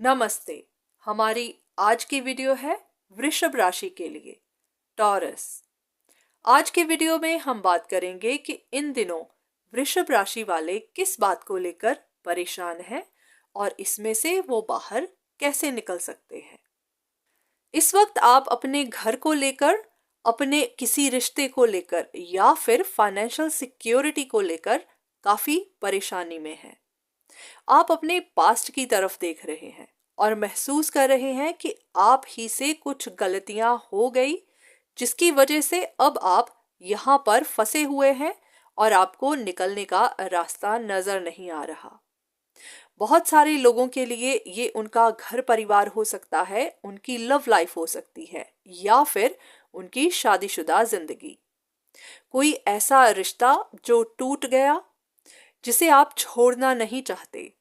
नमस्ते। हमारी आज की वीडियो है वृषभ राशि के लिए, टॉरस। आज के वीडियो में हम बात करेंगे कि इन दिनों वृषभ राशि वाले किस बात को लेकर परेशान हैं और इसमें से वो बाहर कैसे निकल सकते हैं। इस वक्त आप अपने घर को लेकर, अपने किसी रिश्ते को लेकर या फिर फाइनेंशियल सिक्योरिटी को लेकर काफी परेशानी में हैं। आप अपने पास्ट की तरफ देख रहे हैं और महसूस कर रहे हैं कि आप ही से कुछ गलतियां हो गई, जिसकी वजह से अब आप यहां पर फंसे हुए हैं और आपको निकलने का रास्ता नजर नहीं आ रहा। बहुत सारे लोगों के लिए ये उनका घर परिवार हो सकता है, उनकी लव लाइफ हो सकती है या फिर उनकी शादीशुदा जिंदगी। कोई ऐसा रिश्ता जो टूट गया, जिसे आप छोड़ना नहीं चाहते।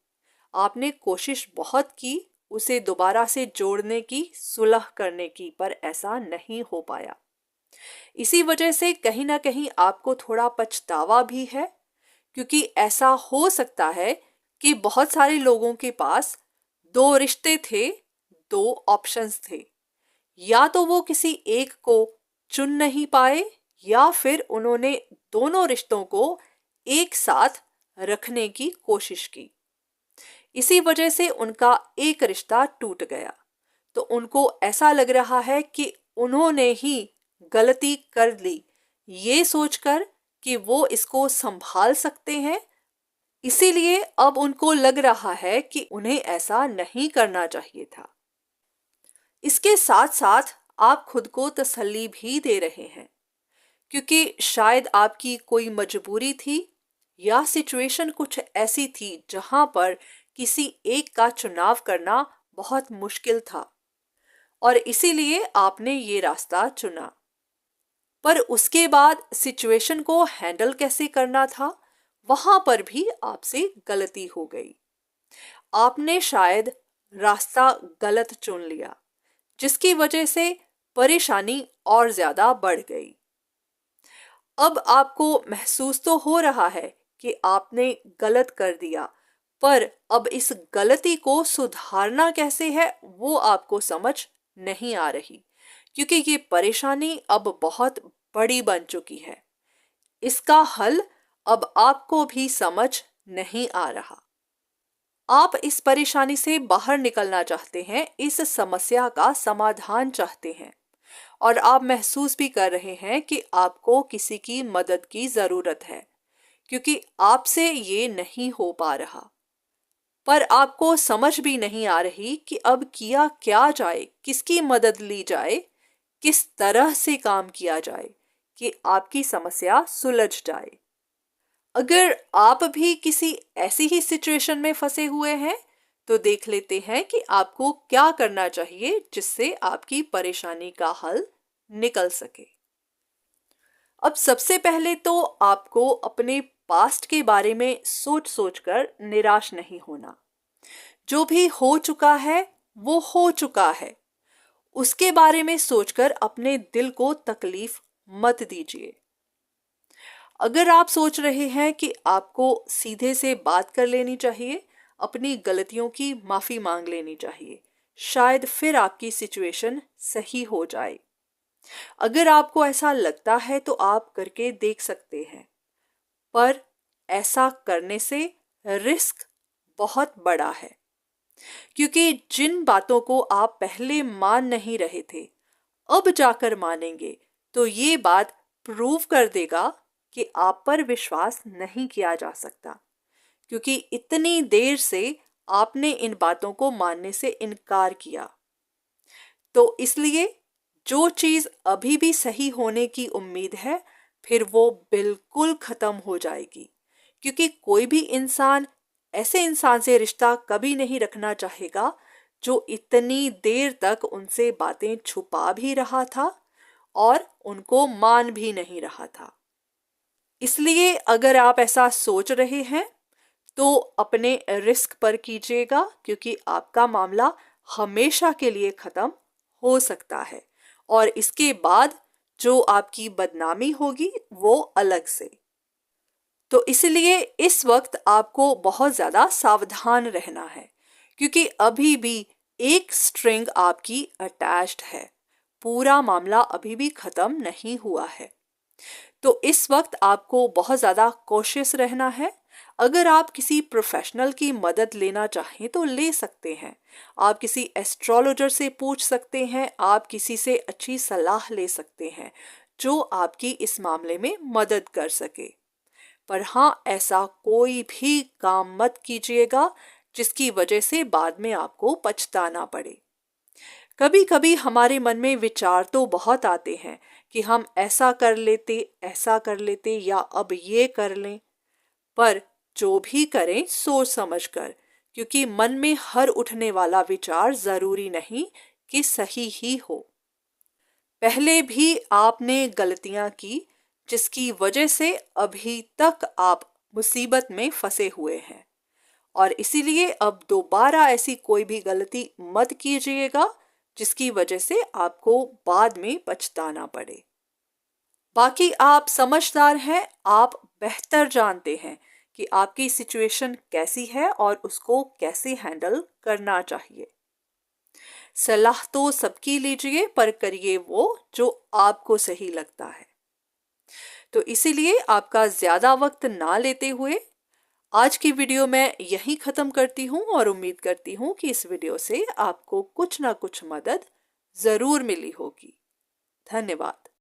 आपने कोशिश बहुत की उसे दोबारा से जोड़ने की, सुलह करने की, पर ऐसा नहीं हो पाया। इसी वजह से कहीं ना कहीं आपको थोड़ा पछतावा भी है, क्योंकि ऐसा हो सकता है कि बहुत सारे लोगों के पास दो रिश्ते थे, दो ऑप्शंस थे। या तो वो किसी एक को चुन नहीं पाए या फिर उन्होंने दोनों रिश्तों को एक साथ रखने की कोशिश की। इसी वजह से उनका एक रिश्ता टूट गया। तो उनको ऐसा लग रहा है कि उन्होंने ही गलती कर ली, ये सोचकर कि वो इसको संभाल सकते हैं। इसीलिए अब उनको लग रहा है कि उन्हें ऐसा नहीं करना चाहिए था। इसके साथ साथ आप खुद को तसल्ली भी दे रहे हैं, क्योंकि शायद आपकी कोई मजबूरी थी या सिचुएशन कुछ ऐसी थी जहां पर किसी एक का चुनाव करना बहुत मुश्किल था और इसीलिए आपने ये रास्ता चुना। पर उसके बाद सिचुएशन को हैंडल कैसे करना था, वहां पर भी आपसे गलती हो गई। आपने शायद रास्ता गलत चुन लिया, जिसकी वजह से परेशानी और ज्यादा बढ़ गई। अब आपको महसूस तो हो रहा है कि आपने गलत कर दिया, पर अब इस गलती को सुधारना कैसे है वो आपको समझ नहीं आ रही, क्योंकि ये परेशानी अब बहुत बड़ी बन चुकी है। इसका हल अब आपको भी समझ नहीं आ रहा। आप इस परेशानी से बाहर निकलना चाहते हैं, इस समस्या का समाधान चाहते हैं और आप महसूस भी कर रहे हैं कि आपको किसी की मदद की जरूरत है, क्योंकि आपसे ये नहीं हो पा रहा। पर आपको समझ भी नहीं आ रही कि अब किया क्या जाए, किसकी मदद ली जाए, किस तरह से काम किया जाए कि आपकी समस्या सुलझ जाए। अगर आप भी किसी ऐसी ही सिचुएशन में फंसे हुए हैं तो देख लेते हैं कि आपको क्या करना चाहिए जिससे आपकी परेशानी का हल निकल सके। अब सबसे पहले तो आपको अपने पास्ट के बारे में सोच सोचकर निराश नहीं होना। जो भी हो चुका है वो हो चुका है, उसके बारे में सोचकर अपने दिल को तकलीफ मत दीजिए। अगर आप सोच रहे हैं कि आपको सीधे से बात कर लेनी चाहिए, अपनी गलतियों की माफी मांग लेनी चाहिए, शायद फिर आपकी सिचुएशन सही हो जाए। अगर आपको ऐसा लगता है तो आप करके देख सकते हैं, पर ऐसा करने से रिस्क बहुत बड़ा है, क्योंकि जिन बातों को आप पहले मान नहीं रहे थे, अब जाकर मानेंगे तो ये बात प्रूव कर देगा कि आप पर विश्वास नहीं किया जा सकता, क्योंकि इतनी देर से आपने इन बातों को मानने से इनकार किया। तो इसलिए जो चीज अभी भी सही होने की उम्मीद है, फिर वो बिल्कुल खत्म हो जाएगी, क्योंकि कोई भी इंसान ऐसे इंसान से रिश्ता कभी नहीं रखना चाहेगा जो इतनी देर तक उनसे बातें छुपा भी रहा था और उनको मान भी नहीं रहा था। इसलिए अगर आप ऐसा सोच रहे हैं तो अपने रिस्क पर कीजिएगा, क्योंकि आपका मामला हमेशा के लिए खत्म हो सकता है और इसके बाद जो आपकी बदनामी होगी वो अलग से। तो इसलिए इस वक्त आपको बहुत ज्यादा सावधान रहना है, क्योंकि अभी भी एक स्ट्रिंग आपकी अटैच्ड है, पूरा मामला अभी भी खत्म नहीं हुआ है। तो इस वक्त आपको बहुत ज़्यादा कोशिश रहना है। अगर आप किसी प्रोफेशनल की मदद लेना चाहें तो ले सकते हैं। आप किसी एस्ट्रोलॉजर से पूछ सकते हैं, आप किसी से अच्छी सलाह ले सकते हैं जो आपकी इस मामले में मदद कर सके। पर हाँ, ऐसा कोई भी काम मत कीजिएगा जिसकी वजह से बाद में आपको पछताना पड़े। कभी कभी हमारे मन में विचार तो बहुत आते हैं कि हम ऐसा कर लेते या अब ये कर लें, पर जो भी करें सोच समझ कर, क्योंकि मन में हर उठने वाला विचार जरूरी नहीं कि सही ही हो। पहले भी आपने गलतियां की जिसकी वजह से अभी तक आप मुसीबत में फंसे हुए हैं, और इसीलिए अब दोबारा ऐसी कोई भी गलती मत कीजिएगा जिसकी वजह से आपको बाद में पछताना पड़े। बाकी आप समझदार हैं, आप बेहतर जानते हैं कि आपकी सिचुएशन कैसी है और उसको कैसे हैंडल करना चाहिए। सलाह तो सबकी लीजिए, पर करिए वो जो आपको सही लगता है। तो इसीलिए आपका ज़्यादा वक्त ना लेते हुए आज की वीडियो मैं यहीं ख़त्म करती हूँ, और उम्मीद करती हूँ कि इस वीडियो से आपको कुछ ना कुछ मदद ज़रूर मिली होगी। धन्यवाद।